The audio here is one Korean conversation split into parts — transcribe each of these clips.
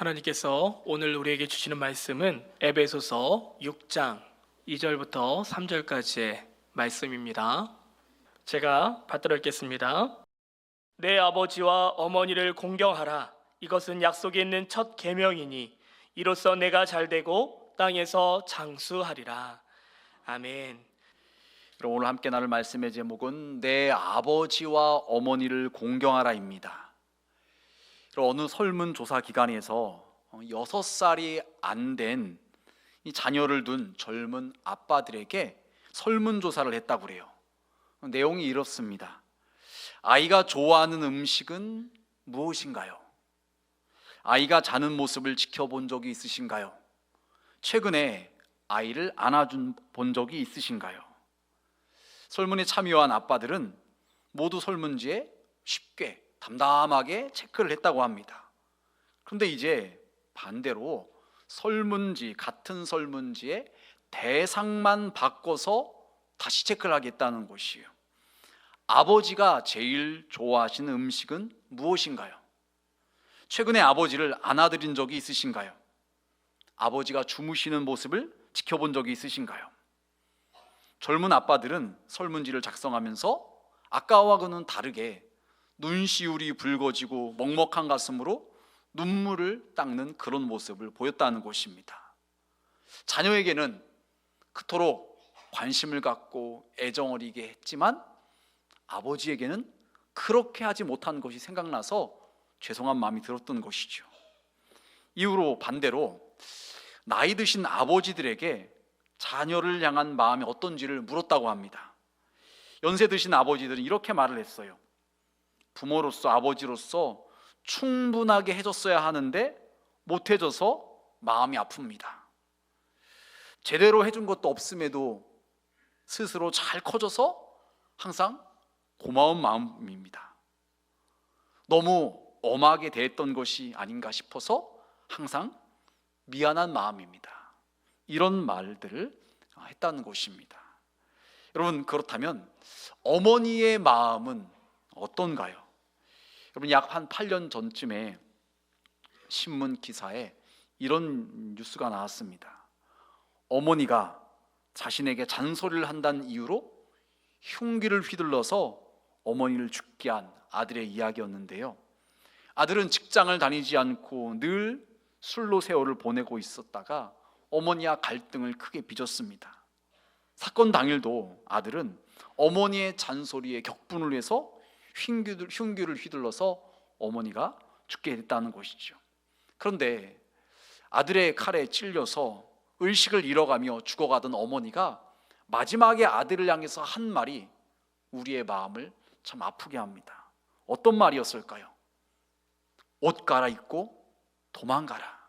하나님께서 오늘 우리에게 주시는 말씀은 에베소서 6장 2절부터 3절까지의 말씀입니다. 제가 받들어 읽겠습니다. 내 아버지와 어머니를 공경하라. 이것은 약속이 있는 첫 계명이니 이로써 내가 잘되고 땅에서 장수하리라. 아멘. 그럼 오늘 함께 나눌 말씀의 제목은 내 아버지와 어머니를 공경하라입니다. 어느 설문조사 기관에서 6살이 안 된 자녀를 둔 젊은 아빠들에게 설문조사를 했다고 그래요. 내용이 이렇습니다. 아이가 좋아하는 음식은 무엇인가요? 아이가 자는 모습을 지켜본 적이 있으신가요? 최근에 아이를 안아준 본 적이 있으신가요? 설문에 참여한 아빠들은 모두 설문지에 쉽게 담담하게 체크를 했다고 합니다. 그런데 이제 반대로 같은 설문지에 대상만 바꿔서 다시 체크를 하겠다는 것이에요. 아버지가 제일 좋아하시는 음식은 무엇인가요? 최근에 아버지를 안아드린 적이 있으신가요? 아버지가 주무시는 모습을 지켜본 적이 있으신가요? 젊은 아빠들은 설문지를 작성하면서 아까와는 다르게 눈시울이 붉어지고 먹먹한 가슴으로 눈물을 닦는 그런 모습을 보였다는 것입니다. 자녀에게는 그토록 관심을 갖고 애정 어리게 했지만 아버지에게는 그렇게 하지 못한 것이 생각나서 죄송한 마음이 들었던 것이죠. 이후로 반대로 나이 드신 아버지들에게 자녀를 향한 마음이 어떤지를 물었다고 합니다. 연세 드신 아버지들은 이렇게 말을 했어요. 부모로서 아버지로서 충분하게 해줬어야 하는데 못해줘서 마음이 아픕니다. 제대로 해준 것도 없음에도 스스로 잘 커져서 항상 고마운 마음입니다. 너무 엄하게 대했던 것이 아닌가 싶어서 항상 미안한 마음입니다. 이런 말들을 했다는 것입니다. 여러분, 그렇다면 어머니의 마음은 어떤가요? 여러분, 약 한 8년 전쯤에 신문 기사에 이런 뉴스가 나왔습니다. 어머니가 자신에게 잔소리를 한다는 이유로 흉기를 휘둘러서 어머니를 죽게 한 아들의 이야기였는데요. 아들은 직장을 다니지 않고 늘 술로 세월을 보내고 있었다가 어머니와 갈등을 크게 빚었습니다. 사건 당일도 아들은 어머니의 잔소리에 격분을 해서 흉기를 휘둘러서 어머니가 죽게 됐다는 것이죠. 그런데 아들의 칼에 찔려서 의식을 잃어가며 죽어가던 어머니가 마지막에 아들을 향해서 한 말이 우리의 마음을 참 아프게 합니다. 어떤 말이었을까요? 옷 갈아입고 도망가라.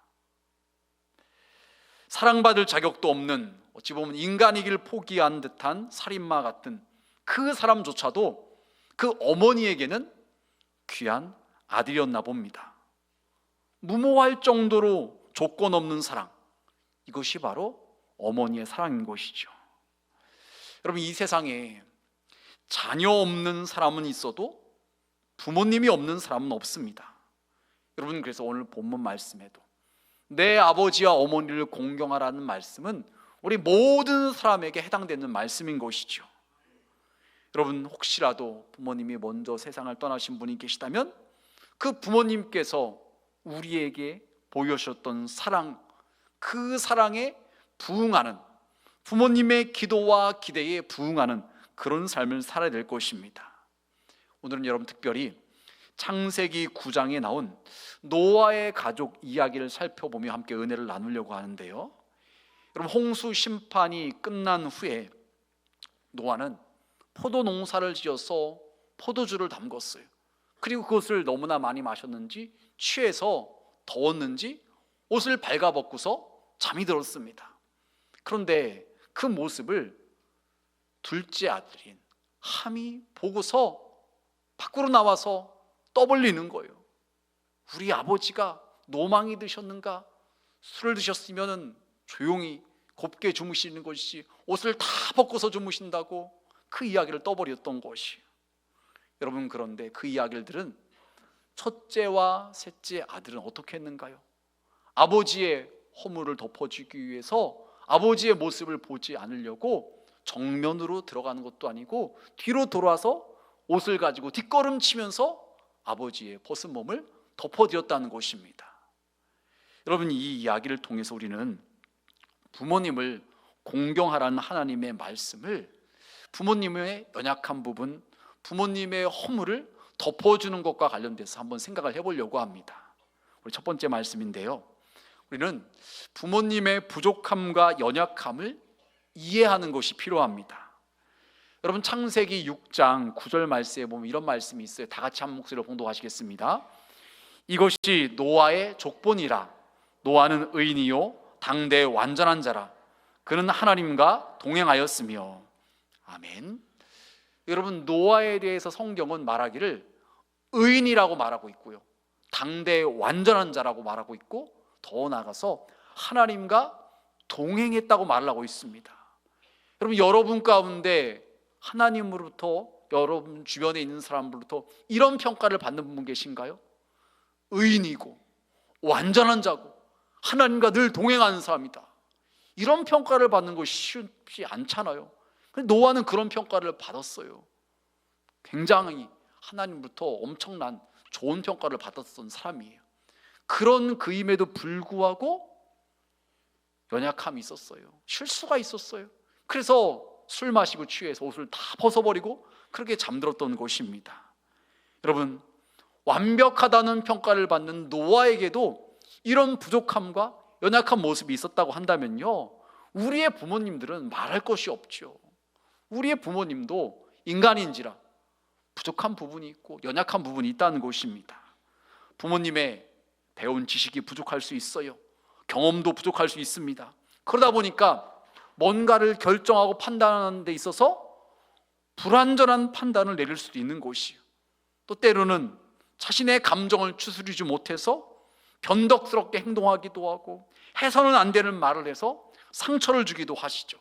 사랑받을 자격도 없는, 어찌 보면 인간이길 포기한 듯한 살인마 같은 그 사람조차도 그 어머니에게는 귀한 아들이었나 봅니다. 무모할 정도로 조건 없는 사랑, 이것이 바로 어머니의 사랑인 것이죠. 여러분, 이 세상에 자녀 없는 사람은 있어도 부모님이 없는 사람은 없습니다. 여러분, 그래서 오늘 본문 말씀에도 내 아버지와 어머니를 공경하라는 말씀은 우리 모든 사람에게 해당되는 말씀인 것이죠. 여러분, 혹시라도 부모님이 먼저 세상을 떠나신 분이 계시다면 그 부모님께서 우리에게 보여주셨던 사랑, 그 사랑에 부응하는, 부모님의 기도와 기대에 부응하는 그런 삶을 살아야 될 것입니다. 오늘은 여러분 특별히 창세기 9장에 나온 노아의 가족 이야기를 살펴보며 함께 은혜를 나누려고 하는데요. 여러분, 홍수 심판이 끝난 후에 노아는 포도 농사를 지어서 포도주를 담궜어요. 그리고 그것을 너무나 많이 마셨는지 취해서 더웠는지 옷을 발가벗고서 잠이 들었습니다. 그런데 그 모습을 둘째 아들인 함이 보고서 밖으로 나와서 떠벌리는 거예요. 우리 아버지가 노망이 드셨는가? 술을 드셨으면 조용히 곱게 주무시는 것이지 옷을 다 벗고서 주무신다고 그 이야기를 떠벌였던 것이에요. 여러분, 그런데 그 이야기를 들은 첫째와 셋째 아들은 어떻게 했는가요? 아버지의 허물을 덮어주기 위해서 아버지의 모습을 보지 않으려고 정면으로 들어가는 것도 아니고 뒤로 돌아서 옷을 가지고 뒷걸음치면서 아버지의 벗은 몸을 덮어드렸다는 것입니다. 여러분, 이 이야기를 통해서 우리는 부모님을 공경하라는 하나님의 말씀을 부모님의 연약한 부분, 부모님의 허물을 덮어주는 것과 관련돼서 한번 생각을 해보려고 합니다. 우리 첫 번째 말씀인데요, 우리는 부모님의 부족함과 연약함을 이해하는 것이 필요합니다. 여러분, 창세기 6장 9절 말씀에 보면 이런 말씀이 있어요. 다 같이 한 목소리로 봉독하시겠습니다. 이것이 노아의 족본이라. 노아는 의인이요 당대의 완전한 자라. 그는 하나님과 동행하였으며. 아멘. 여러분, 노아에 대해서 성경은 말하기를 의인이라고 말하고 있고요, 당대의 완전한 자라고 말하고 있고, 더 나아가서 하나님과 동행했다고 말하고 있습니다. 여러분, 여러분 가운데 하나님으로부터, 여러분 주변에 있는 사람으로부터 이런 평가를 받는 분 계신가요? 의인이고 완전한 자고 하나님과 늘 동행하는 사람이다, 이런 평가를 받는 것이 쉽지 않잖아요. 노아는 그런 평가를 받았어요. 굉장히 하나님부터 엄청난 좋은 평가를 받았던 사람이에요. 그런 그임에도 불구하고 연약함이 있었어요. 실수가 있었어요. 그래서 술 마시고 취해서 옷을 다 벗어버리고 그렇게 잠들었던 것입니다. 여러분, 완벽하다는 평가를 받는 노아에게도 이런 부족함과 연약한 모습이 있었다고 한다면요, 우리의 부모님들은 말할 것이 없죠. 우리의 부모님도 인간인지라 부족한 부분이 있고 연약한 부분이 있다는 것입니다. 부모님의 배운 지식이 부족할 수 있어요. 경험도 부족할 수 있습니다. 그러다 보니까 뭔가를 결정하고 판단하는 데 있어서 불완전한 판단을 내릴 수도 있는 것이요, 또 때로는 자신의 감정을 추스리지 못해서 변덕스럽게 행동하기도 하고 해서는 안 되는 말을 해서 상처를 주기도 하시죠.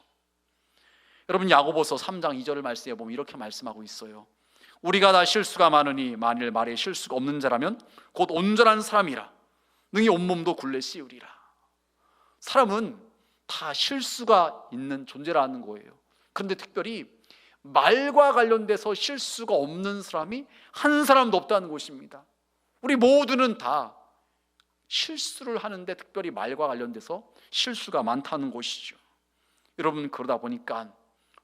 여러분, 야고보서 3장 2절을 말씀해 보면 이렇게 말씀하고 있어요. 우리가 다 실수가 많으니 만일 말에 실수가 없는 자라면 곧 온전한 사람이라 능히 온몸도 굴레 씌우리라. 사람은 다 실수가 있는 존재라는 거예요. 그런데 특별히 말과 관련돼서 실수가 없는 사람이 한 사람도 없다는 것입니다. 우리 모두는 다 실수를 하는데 특별히 말과 관련돼서 실수가 많다는 것이죠. 여러분, 그러다 보니까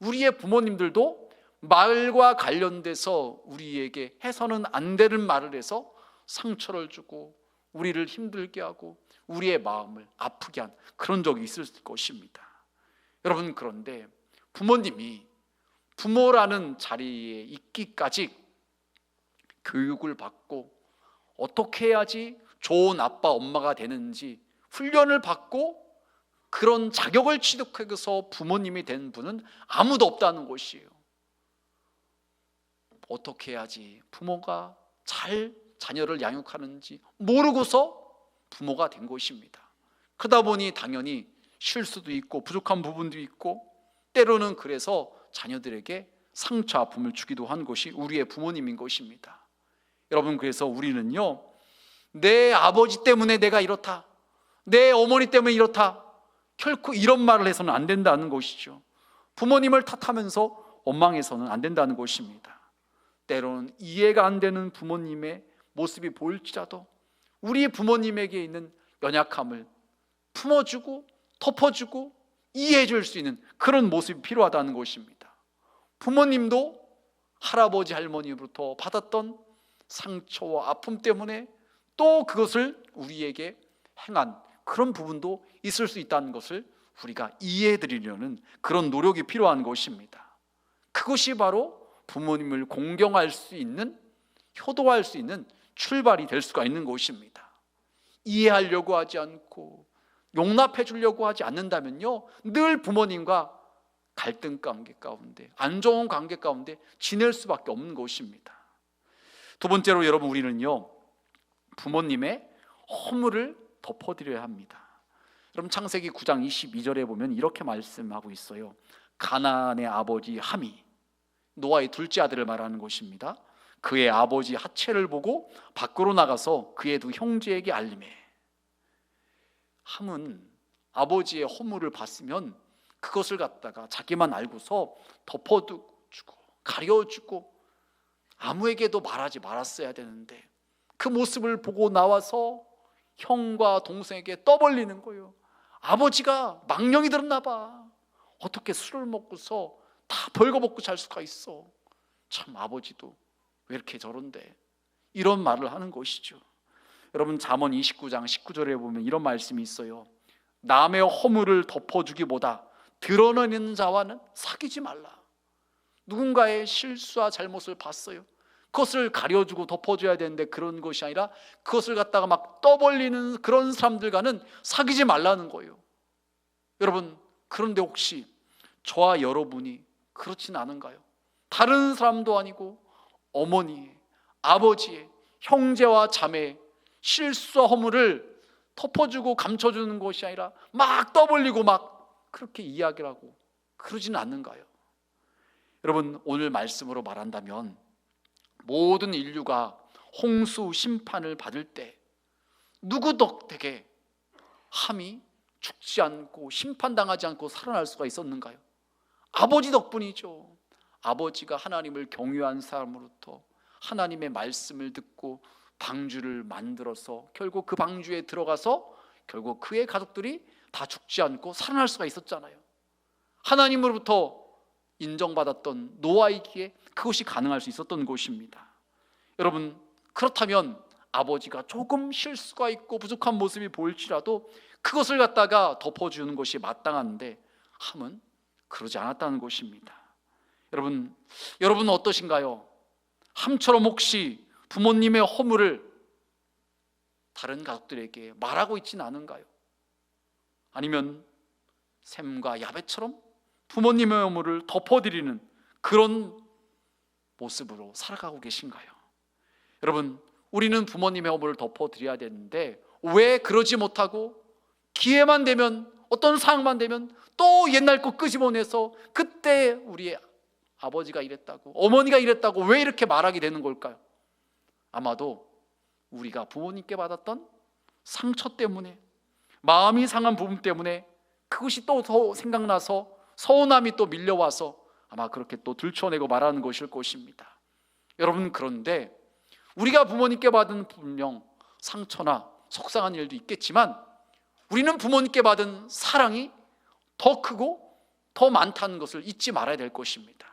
우리의 부모님들도 말과 관련돼서 우리에게 해서는 안 되는 말을 해서 상처를 주고 우리를 힘들게 하고 우리의 마음을 아프게 한 그런 적이 있을 것입니다. 여러분, 그런데 부모님이 부모라는 자리에 있기까지 교육을 받고 어떻게 해야지 좋은 아빠 엄마가 되는지 훈련을 받고 그런 자격을 취득해서 부모님이 된 분은 아무도 없다는 것이에요. 어떻게 해야지 부모가 잘 자녀를 양육하는지 모르고서 부모가 된 것입니다. 그러다 보니 당연히 실수도 있고 부족한 부분도 있고 때로는 그래서 자녀들에게 상처 아픔을 주기도 한 것이 우리의 부모님인 것입니다. 여러분, 그래서 우리는요, 내 아버지 때문에 내가 이렇다, 내 어머니 때문에 이렇다, 결코 이런 말을 해서는 안 된다는 것이죠. 부모님을 탓하면서 원망해서는 안 된다는 것입니다. 때로는 이해가 안 되는 부모님의 모습이 보일지라도 우리 부모님에게 있는 연약함을 품어주고 덮어주고 이해해 줄 수 있는 그런 모습이 필요하다는 것입니다. 부모님도 할아버지 할머니로부터 받았던 상처와 아픔 때문에 또 그것을 우리에게 행한 그런 부분도 있을 수 있다는 것을 우리가 이해해 드리려는 그런 노력이 필요한 것입니다. 그것이 바로 부모님을 공경할 수 있는, 효도할 수 있는 출발이 될 수가 있는 것입니다. 이해하려고 하지 않고 용납해 주려고 하지 않는다면요, 늘 부모님과 갈등 관계 가운데, 안 좋은 관계 가운데 지낼 수밖에 없는 것입니다. 두 번째로 여러분, 우리는요, 부모님의 허물을 덮어드려야 합니다. 여러분, 창세기 9장 22절에 보면 이렇게 말씀하고 있어요. 가나안의 아버지 함이, 노아의 둘째 아들을 말하는 것입니다. 그의 아버지 하체를 보고 밖으로 나가서 그의 두 형제에게 알리매. 함은 아버지의 허물을 봤으면 그것을 갖다가 자기만 알고서 덮어주고 가려주고 아무에게도 말하지 말았어야 되는데 그 모습을 보고 나와서 형과 동생에게 떠벌리는 거예요. 아버지가 망령이 들었나 봐. 어떻게 술을 먹고서 다 벌거벗고 잘 수가 있어. 참 아버지도 왜 이렇게 저런데, 이런 말을 하는 것이죠. 여러분 잠언 29장 19절에 보면 이런 말씀이 있어요. 남의 허물을 덮어주기보다 드러내는 자와는 사귀지 말라. 누군가의 실수와 잘못을 봤어요. 그것을 가려주고 덮어줘야 되는데 그런 것이 아니라 그것을 갖다가 막 떠벌리는 그런 사람들과는 사귀지 말라는 거예요. 여러분, 그런데 혹시 저와 여러분이 그렇진 않은가요? 다른 사람도 아니고 어머니, 아버지의, 형제와 자매의 실수와 허물을 덮어주고 감춰주는 것이 아니라 막 떠벌리고 막 그렇게 이야기를 하고 그러진 않는가요? 여러분, 오늘 말씀으로 말한다면 모든 인류가 홍수 심판을 받을 때 누구 덕택에 함이 죽지 않고 심판당하지 않고 살아날 수가 있었는가요? 아버지 덕분이죠. 아버지가 하나님을 경유한 사람으로부터 하나님의 말씀을 듣고 방주를 만들어서 결국 그 방주에 들어가서 결국 그의 가족들이 다 죽지 않고 살아날 수가 있었잖아요. 하나님으로부터 인정받았던 노아이기에 그것이 가능할 수 있었던 것입니다. 여러분, 그렇다면 아버지가 조금 실수가 있고 부족한 모습이 보일지라도 그것을 갖다가 덮어주는 것이 마땅한데 함은 그러지 않았다는 것입니다. 여러분 어떠신가요? 함처럼 혹시 부모님의 허물을 다른 가족들에게 말하고 있지는 않은가요? 아니면 샘과 야벳처럼 부모님의 허물을 덮어드리는 그런 모습으로 살아가고 계신가요? 여러분, 우리는 부모님의 허물을 덮어드려야 되는데 왜 그러지 못하고 기회만 되면, 어떤 상황만 되면 또 옛날 거 끄집어내서 그때 우리 아버지가 이랬다고, 어머니가 이랬다고 왜 이렇게 말하게 되는 걸까요? 아마도 우리가 부모님께 받았던 상처 때문에, 마음이 상한 부분 때문에 그것이 또 더 생각나서 서운함이 또 밀려와서 아마 그렇게 또 들춰내고 말하는 것일 것입니다. 여러분, 그런데 우리가 부모님께 받은 분명 상처나 속상한 일도 있겠지만 우리는 부모님께 받은 사랑이 더 크고 더 많다는 것을 잊지 말아야 될 것입니다.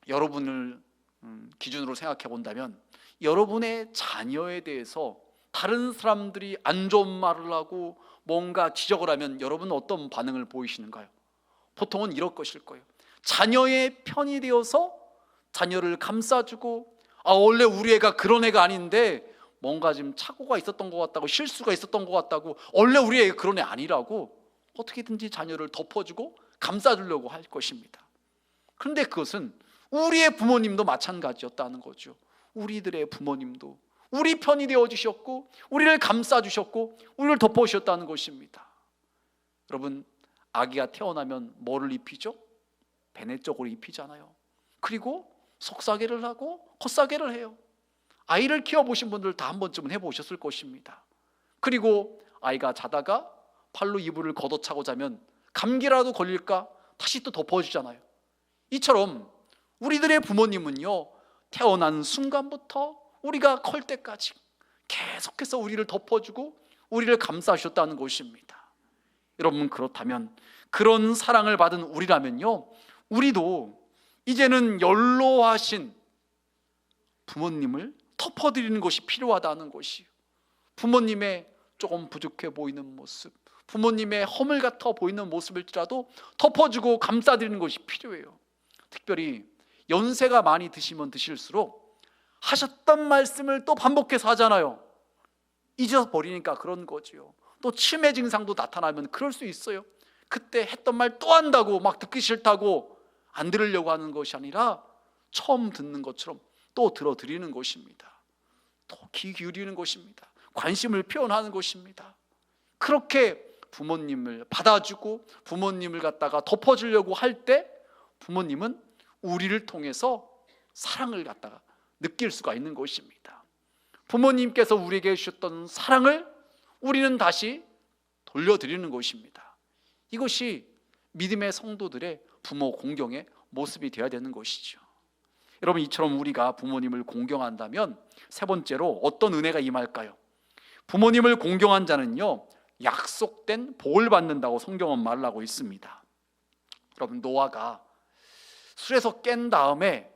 여러분을 기준으로 생각해 본다면 여러분의 자녀에 대해서 다른 사람들이 안 좋은 말을 하고 뭔가 지적을 하면 여러분은 어떤 반응을 보이시는가요? 보통은 이럴 것일 거예요. 자녀의 편이 되어서 자녀를 감싸주고, 원래 우리 애가 그런 애가 아닌데 뭔가 지금 착오가 있었던 것 같다고, 실수가 있었던 것 같다고, 원래 우리 애가 그런 애 아니라고 어떻게든지 자녀를 덮어주고 감싸주려고 할 것입니다. 그런데 그것은 우리의 부모님도 마찬가지였다는 거죠. 우리들의 부모님도 우리 편이 되어주셨고 우리를 감싸주셨고 우리를 덮어주셨다는 것입니다. 여러분, 아기가 태어나면 뭐를 입히죠? 베네 쪽으로 입히잖아요. 그리고 속사계를 하고 콧사계를 해요. 아이를 키워보신 분들 다 한 번쯤은 해보셨을 것입니다. 그리고 아이가 자다가 팔로 이불을 걷어차고 자면 감기라도 걸릴까 다시 또 덮어주잖아요. 이처럼 우리들의 부모님은요, 태어난 순간부터 우리가 클 때까지 계속해서 우리를 덮어주고 우리를 감싸주셨다는 것입니다. 여러분, 그렇다면 그런 사랑을 받은 우리라면요, 우리도 이제는 연로하신 부모님을 덮어드리는 것이 필요하다는 것이에요. 부모님의 조금 부족해 보이는 모습, 부모님의 허물 같아 보이는 모습일지라도 덮어주고 감싸드리는 것이 필요해요. 특별히 연세가 많이 드시면 드실수록 하셨던 말씀을 또 반복해서 하잖아요. 잊어버리니까 그런 거죠. 또 치매 증상도 나타나면 그럴 수 있어요. 그때 했던 말 또 한다고 막 듣기 싫다고 안 들으려고 하는 것이 아니라 처음 듣는 것처럼 또 들어드리는 것입니다. 또 귀 기울이는 것입니다. 관심을 표현하는 것입니다. 그렇게 부모님을 받아주고 부모님을 갖다가 덮어주려고 할 때 부모님은 우리를 통해서 사랑을 갖다가 느낄 수가 있는 것입니다. 부모님께서 우리에게 주셨던 사랑을 우리는 다시 돌려드리는 것입니다. 이것이 믿음의 성도들의 부모 공경의 모습이 되어야 되는 것이죠. 여러분, 이처럼 우리가 부모님을 공경한다면 세 번째로 어떤 은혜가 임할까요? 부모님을 공경한 자는요, 약속된 복을 받는다고 성경은 말을 하고 있습니다. 여러분, 노아가 술에서 깬 다음에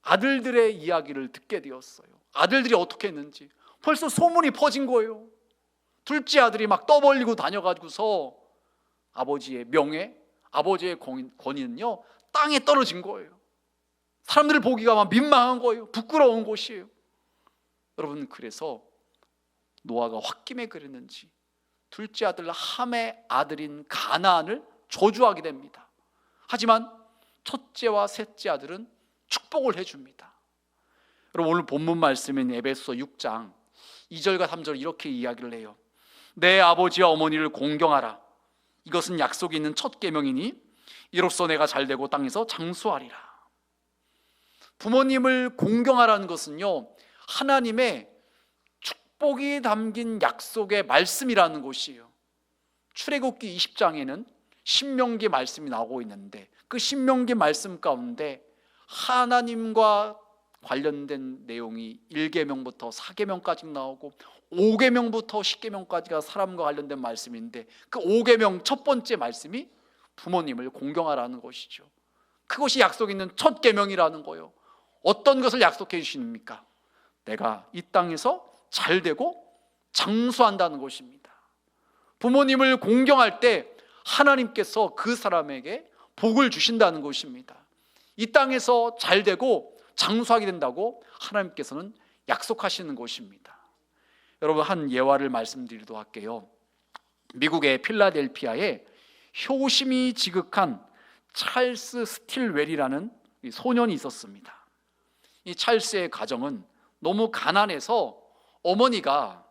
아들들의 이야기를 듣게 되었어요. 아들들이 어떻게 했는지 벌써 소문이 퍼진 거예요. 둘째 아들이 막 떠벌리고 다녀가지고서 아버지의 명예, 아버지의 권위는요 땅에 떨어진 거예요. 사람들 보기가 막 민망한 거예요. 부끄러운 것이에요. 여러분, 그래서 노아가 홧김에 그랬는지 둘째 아들 함의 아들인 가나안을 저주하게 됩니다. 하지만 첫째와 셋째 아들은 축복을 해줍니다. 여러분, 오늘 본문 말씀인 에베소서 6장 2절과 3절 이렇게 이야기를 해요. 내 아버지와 어머니를 공경하라. 이것은 약속이 있는 첫 계명이니 이로써 내가 잘되고 땅에서 장수하리라. 부모님을 공경하라는 것은요, 하나님의 축복이 담긴 약속의 말씀이라는 것이에요. 출애굽기 20장에는 신명기 말씀이 나오고 있는데 그 신명기 말씀 가운데 하나님과 관련된 내용이 1계명부터 4계명까지 나오고 5계명부터 10계명까지가 사람과 관련된 말씀인데 그 5계명 첫 번째 말씀이 부모님을 공경하라는 것이죠. 그것이 약속 있는 첫 계명이라는 거예요. 어떤 것을 약속해 주십니까? 내가 이 땅에서 잘되고 장수한다는 것입니다. 부모님을 공경할 때 하나님께서 그 사람에게 복을 주신다는 것입니다. 이 땅에서 잘되고 장수하게 된다고 하나님께서는 약속하시는 것입니다. 여러분, 한 예화를 말씀드리도록 할게요. 미국의 필라델피아에 효심이 지극한 찰스 스틸웰이라는 소년이 있었습니다. 이 찰스의 가정은 너무 가난해서 어머니가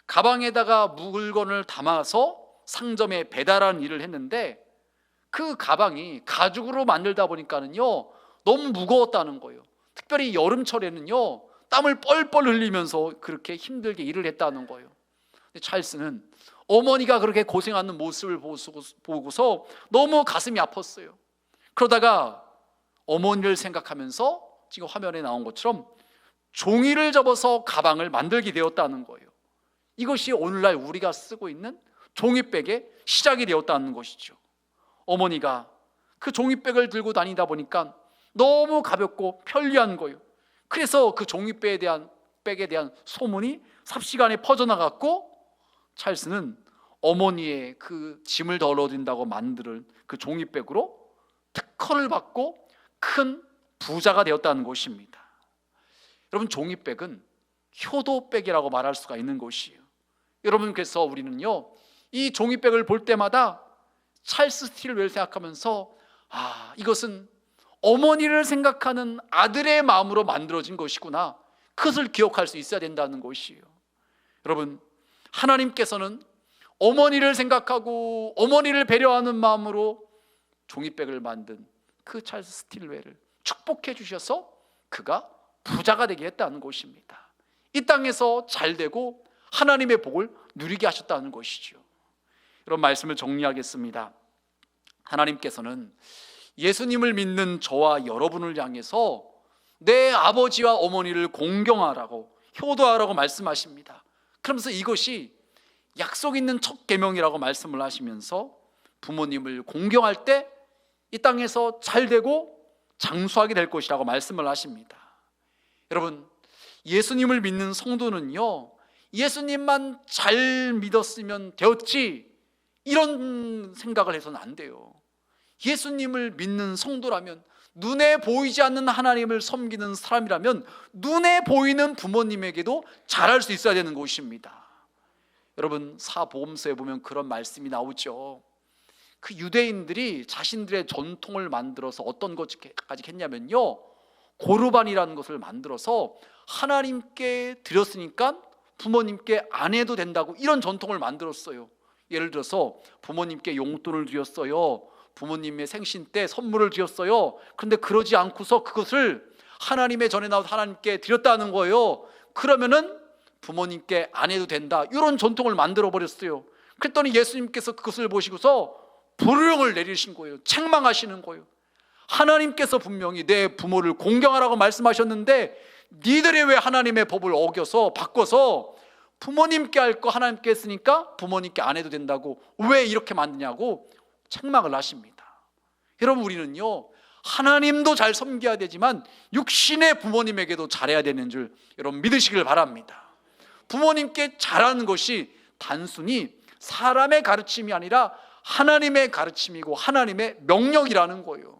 가방에다가 물건을 담아서 상점에 배달하는 일을 했는데 그 가방이 가죽으로 만들다 보니까는요 너무 무거웠다는 거예요. 특별히 여름철에는요 땀을 뻘뻘 흘리면서 그렇게 힘들게 일을 했다는 거예요. 근데 찰스는 어머니가 그렇게 고생하는 모습을 보고서 너무 가슴이 아팠어요. 그러다가 어머니를 생각하면서 지금 화면에 나온 것처럼 종이를 접어서 가방을 만들게 되었다는 거예요. 이것이 오늘날 우리가 쓰고 있는 종이백의 시작이 되었다는 것이죠. 어머니가 그 종이백을 들고 다니다 보니까 너무 가볍고 편리한 거예요. 그래서 그 종이백에 대한 소문이 삽시간에 퍼져나갔고 찰스는 어머니의 그 짐을 덜어준다고 만드는 그 종이백으로 특허를 받고 큰 부자가 되었다는 것입니다. 여러분, 종이백은 효도백이라고 말할 수가 있는 것이에요. 여러분, 그래서 우리는요 이 종이백을 볼 때마다 찰스 스틸웰을 생각하면서 이것은 어머니를 생각하는 아들의 마음으로 만들어진 것이구나, 그것을 기억할 수 있어야 된다는 것이에요. 여러분, 하나님께서는 어머니를 생각하고 어머니를 배려하는 마음으로 종이백을 만든 그 찰스 스틸웰을 축복해 주셔서 그가 부자가 되게 했다는 것입니다. 이 땅에서 잘되고 하나님의 복을 누리게 하셨다는 것이죠. 이런 말씀을 정리하겠습니다. 하나님께서는 예수님을 믿는 저와 여러분을 향해서 내 아버지와 어머니를 공경하라고, 효도하라고 말씀하십니다. 그러면서 이것이 약속 있는 첫 계명이라고 말씀을 하시면서 부모님을 공경할 때 이 땅에서 잘되고 장수하게 될 것이라고 말씀을 하십니다. 여러분, 예수님을 믿는 성도는요 예수님만 잘 믿었으면 되었지 이런 생각을 해서는 안 돼요. 예수님을 믿는 성도라면, 눈에 보이지 않는 하나님을 섬기는 사람이라면 눈에 보이는 부모님에게도 잘할 수 있어야 되는 것입니다. 여러분, 사복음서에 보면 그런 말씀이 나오죠. 그 유대인들이 자신들의 전통을 만들어서 어떤 것까지 했냐면요, 고르반이라는 것을 만들어서 하나님께 드렸으니까 부모님께 안 해도 된다고, 이런 전통을 만들었어요. 예를 들어서 부모님께 용돈을 드렸어요, 부모님의 생신 때 선물을 드렸어요. 그런데 그러지 않고서 그것을 하나님의 전에 나와서 하나님께 드렸다는 거예요. 그러면은 부모님께 안 해도 된다, 이런 전통을 만들어 버렸어요. 그랬더니 예수님께서 그것을 보시고서 불령을 내리신 거예요. 책망하시는 거예요. 하나님께서 분명히 내 부모를 공경하라고 말씀하셨는데 니들이 왜 하나님의 법을 어겨서 바꿔서 부모님께 할 거 하나님께 했으니까 부모님께 안 해도 된다고 왜 이렇게 만드냐고 책망을 하십니다. 여러분, 우리는요, 하나님도 잘 섬겨야 되지만 육신의 부모님에게도 잘해야 되는 줄 여러분 믿으시길 바랍니다. 부모님께 잘하는 것이 단순히 사람의 가르침이 아니라 하나님의 가르침이고 하나님의 명령이라는 거예요.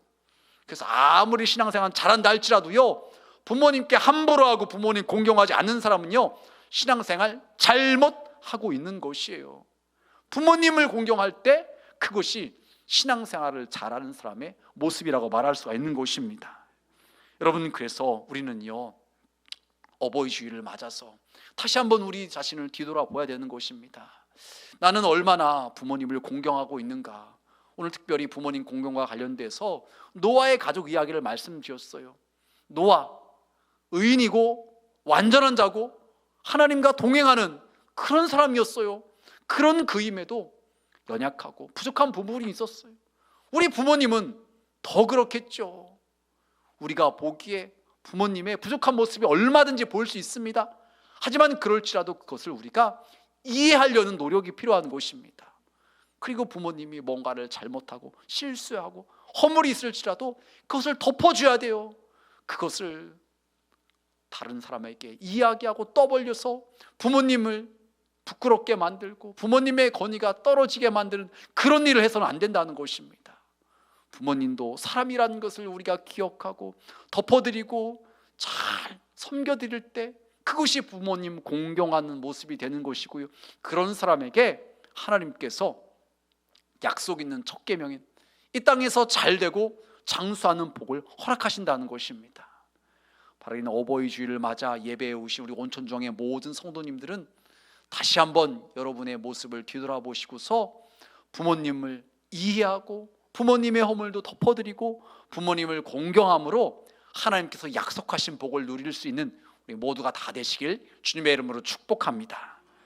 그래서 아무리 신앙생활 잘한다 할지라도요, 부모님께 함부로 하고 부모님 공경하지 않는 사람은요, 신앙생활 잘못하고 있는 것이에요. 부모님을 공경할 때 그것이 신앙생활을 잘하는 사람의 모습이라고 말할 수가 있는 것입니다. 여러분, 그래서 우리는요, 어버이 주일을 맞아서 다시 한번 우리 자신을 뒤돌아봐야 되는 것입니다. 나는 얼마나 부모님을 공경하고 있는가. 오늘 특별히 부모님 공경과 관련돼서 노아의 가족 이야기를 말씀드렸어요. 노아, 의인이고 완전한 자고 하나님과 동행하는 그런 사람이었어요. 그런 그임에도 연약하고 부족한 부분이 있었어요. 우리 부모님은 더 그렇겠죠. 우리가 보기에 부모님의 부족한 모습이 얼마든지 보일 수 있습니다. 하지만 그럴지라도 그것을 우리가 이해하려는 노력이 필요한 것입니다. 그리고 부모님이 뭔가를 잘못하고 실수하고 허물이 있을지라도 그것을 덮어줘야 돼요. 그것을 다른 사람에게 이야기하고 떠벌려서 부모님을 부끄럽게 만들고 부모님의 권위가 떨어지게 만드는 그런 일을 해서는 안 된다는 것입니다. 부모님도 사람이라는 것을 우리가 기억하고 덮어드리고 잘 섬겨드릴 때 그것이 부모님 공경하는 모습이 되는 것이고요, 그런 사람에게 하나님께서 약속 있는 첫 계명인 이 땅에서 잘되고 장수하는 복을 허락하신다는 것입니다. 바로 이는 어버이 주일을 맞아 예배에 오신 우리 온천중앙의 모든 성도님들은 다시 한번 여러분의 모습을 뒤돌아보시고서 부모님을 이해하고 부모님의 허물도 덮어드리고 부모님을 공경함으로 하나님께서 약속하신 복을 누릴 수 있는 우리 모두가 다 되시길 주님의 이름으로 축복합니다.